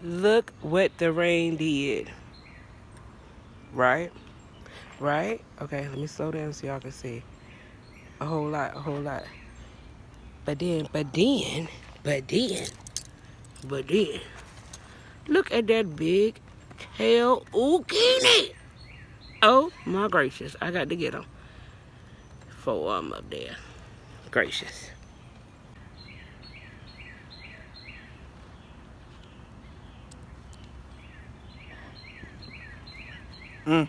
Look what the rain did. Right? Right? Okay, let me slow down so y'all can see. A whole lot, a whole lot. But then, look at that big kale zucchini. Oh my gracious, I got to get them before I'm up there. Gracious. Mm.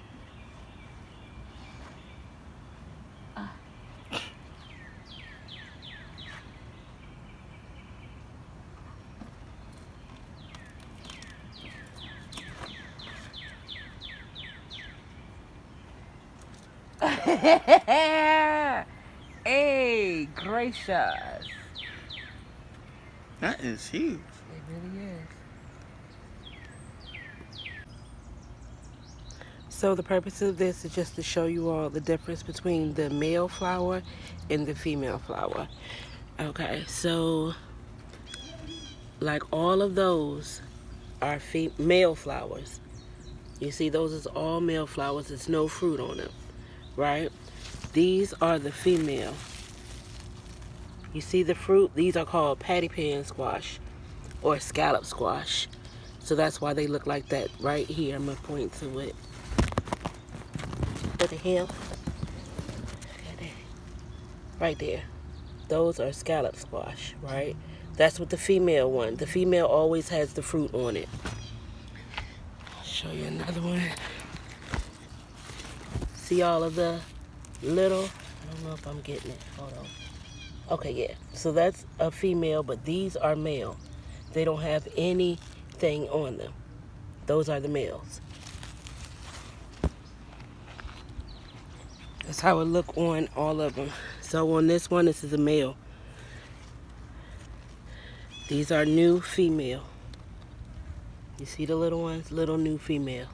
Hey, gracious. That is huge. It really is. So the purpose of this is just to show you all the difference between the male flower and the female flower. Okay, so like all of those are male flowers. You see, those is all male flowers. There's no fruit on them, right? These are the female. You see the fruit? These are called patty pan squash or scallop squash. So that's why they look like that right here. I'm going to point to it. Look at him. Right there. Those are scallop squash, right? That's what the female one. The female always has the fruit on it. I'll show you another one. See all of the little, I don't know if I'm getting it. Hold on. Okay, yeah. So that's a female, but these are male. They don't have anything on them. Those are the males. That's how it look on all of them. So on this one, this is a male. These are new female. You see the little ones? Little new female.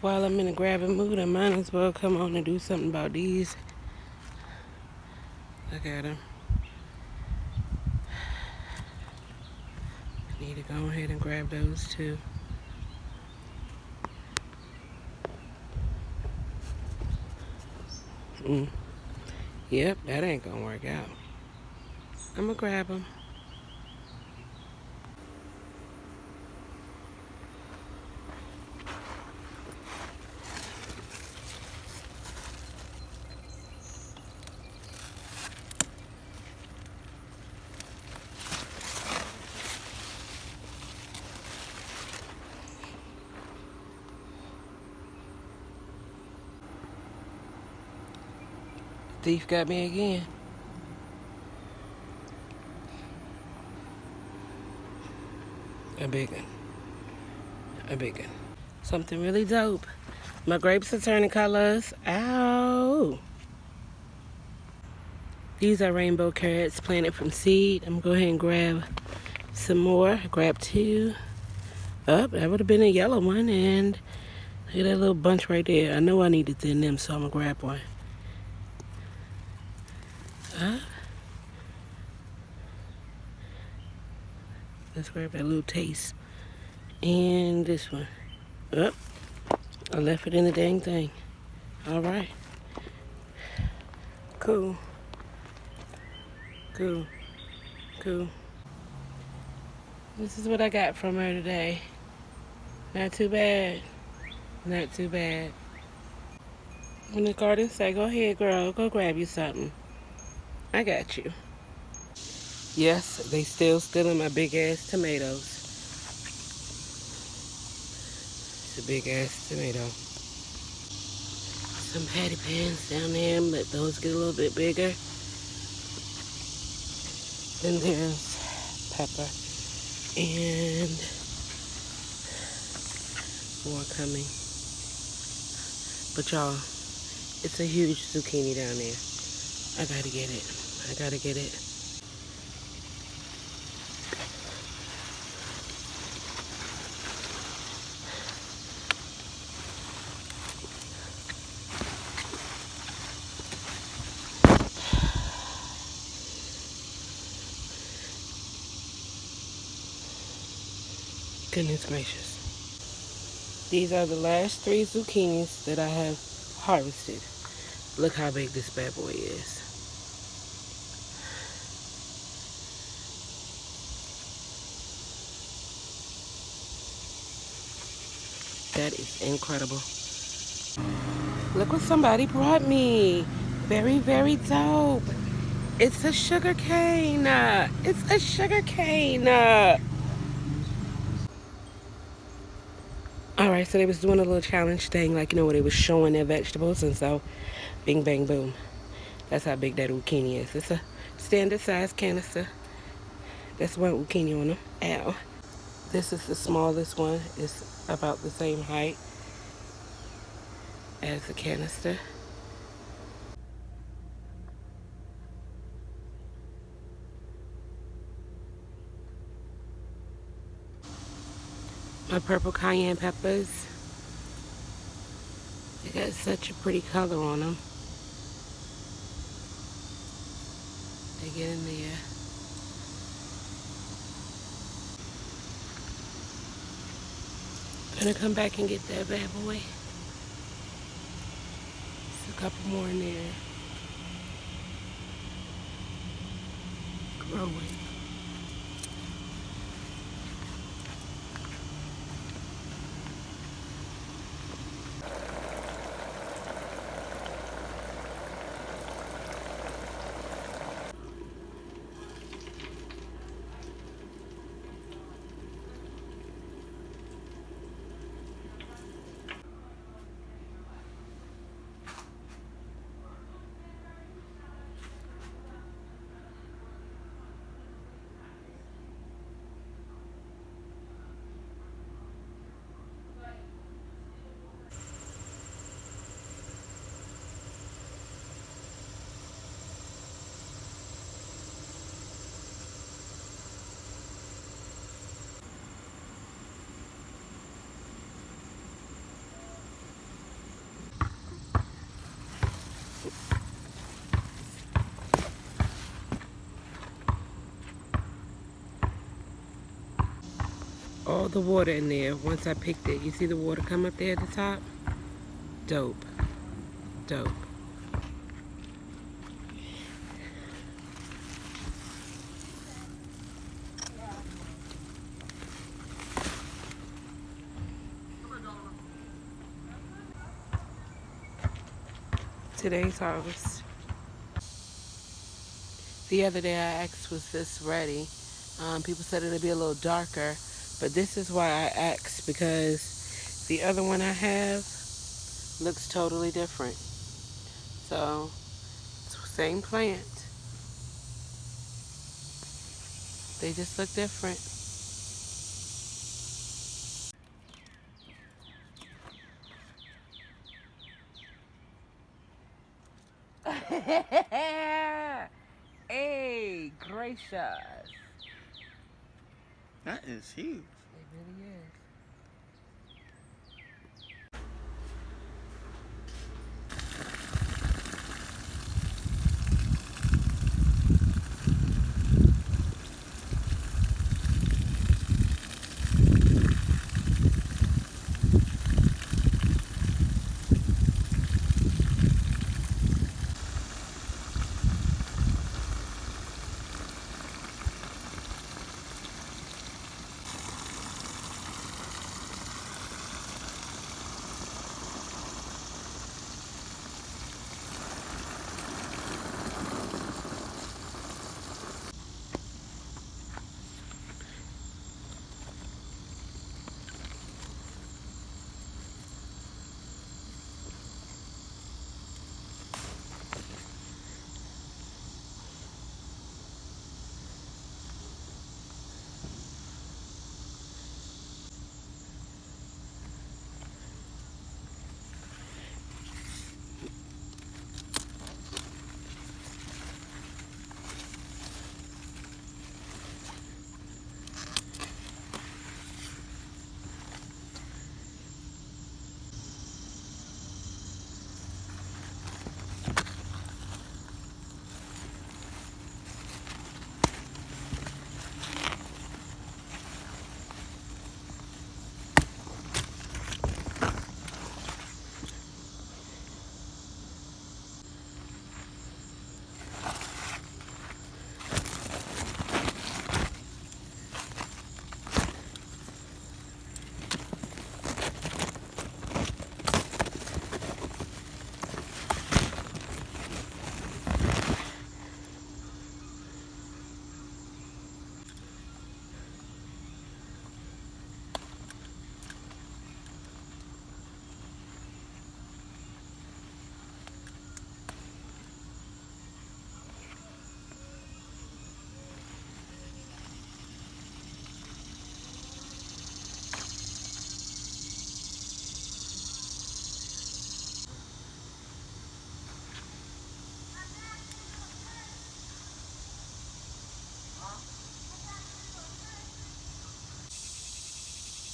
While I'm in a grabbing mood, I might as well come on and do something about these. Look at them. I need to go ahead and grab those too. Yep, that ain't gonna work out. I'm gonna grab them. Thief got me again. A big one. A big one. Something really dope. My grapes are turning colors. Ow! These are rainbow carrots planted from seed. I'm gonna go ahead and grab some more. Grab two. Oh, that would have been a yellow one. And look at that little bunch right there. I know I need to thin them, so I'm gonna grab one. Let's grab that little taste. And this one. Oh, I left it in the dang thing. All right. Cool. Cool. Cool. This is what I got from her today. Not too bad. Not too bad. When the garden say, go ahead, girl. Go grab you something. I got you. Yes, they still stealing my big ass tomatoes. It's a big ass tomato. Some patty pans down there. Let those get a little bit bigger. Then there's pepper and more coming. But y'all, it's a huge zucchini down there. I gotta get it. I gotta get it. Goodness gracious. These are the last 3 zucchinis that I have harvested. Look how big this bad boy is. That is incredible. Look what somebody brought me. Very, very dope. It's a sugar cane. It's a sugar cane. Alright, so they was doing a little challenge thing, like, you know, where they was showing their vegetables, and so, bing, bang, boom. That's how big that zucchini is. It's a standard size canister. That's one zucchini on them. Ow. This is the smallest one. It's about the same height as the canister. My purple cayenne peppers. They got such a pretty color on them. They get in there. Gonna come back and get that bad boy. There's a couple more in there. Growing. All the water in there once I picked it. You see the water come up there at the top? Dope. Dope. Today's harvest. The other day I asked, was this ready? People said it'd be a little darker, but this is why I asked, because the other one I have looks totally different. So, same plant. They just look different. Hey, gracious. That is huge. It really is.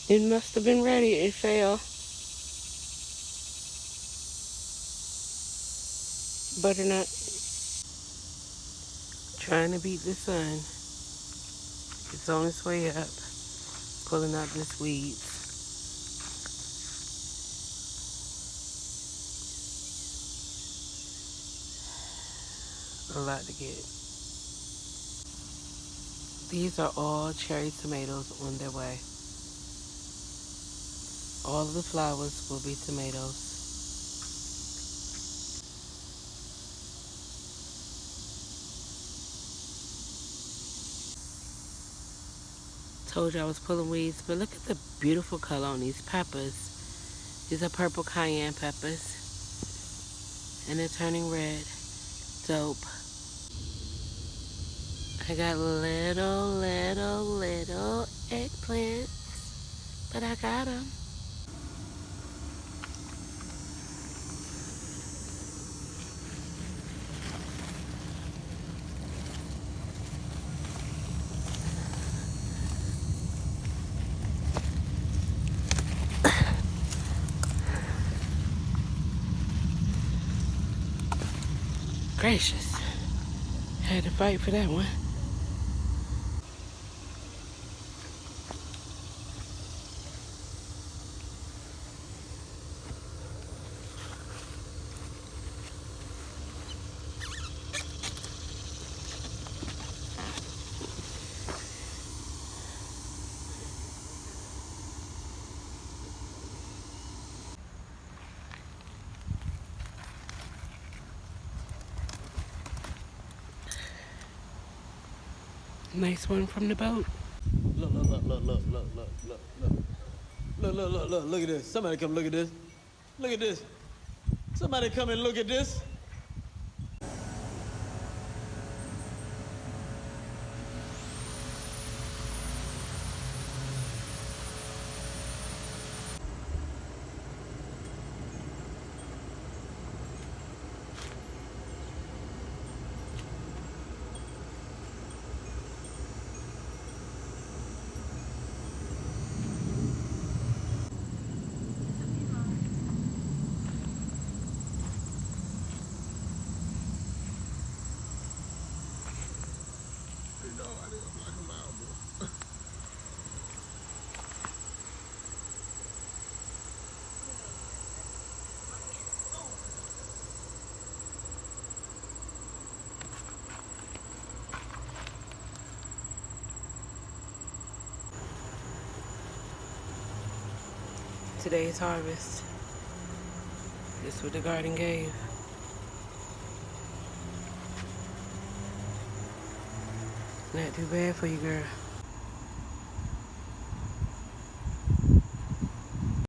It must have been ready. It fell. Butternut trying to beat the sun. It's on its way up, pulling out this weeds. A lot to get. These are all cherry tomatoes on their way. All of the flowers will be tomatoes. Told you I was pulling weeds, but look at the beautiful color on these peppers. These are purple cayenne peppers, and they're turning red. Dope. I got little eggplants, but I got them. Gracious. Had to fight for that one. Nice one from the boat. Look, look, look, look, look, look, look, look, look. Look at this. Somebody come look at this. Look at this. Somebody come and look at this. Today's harvest. This is what the garden gave. Not too bad for you, girl.